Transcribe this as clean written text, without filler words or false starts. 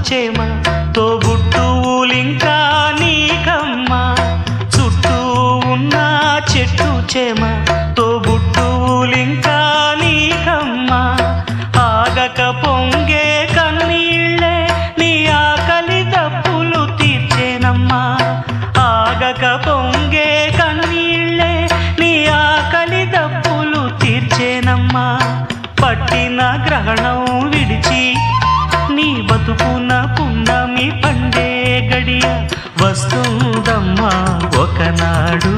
చేమ తోబుట్టువులింకా నీకమ్మా చుట్టూ ఉన్న చెట్టు చేమ తోబుట్టువులింకా నీకమ్మా ఆగక పొంగే కన్నీళ్ళే నీ ఆకలి దప్పులు తీర్చేనమ్మా ఆగక పొంగే కన్నీళ్ళే నీ ఆకలి దప్పులు తీర్చేనమ్మా పట్టిన గ్రహణం విడిచి నీ బతుకున పున్నమి పండే గడియ వస్తుందమ్మా ఒకనాడు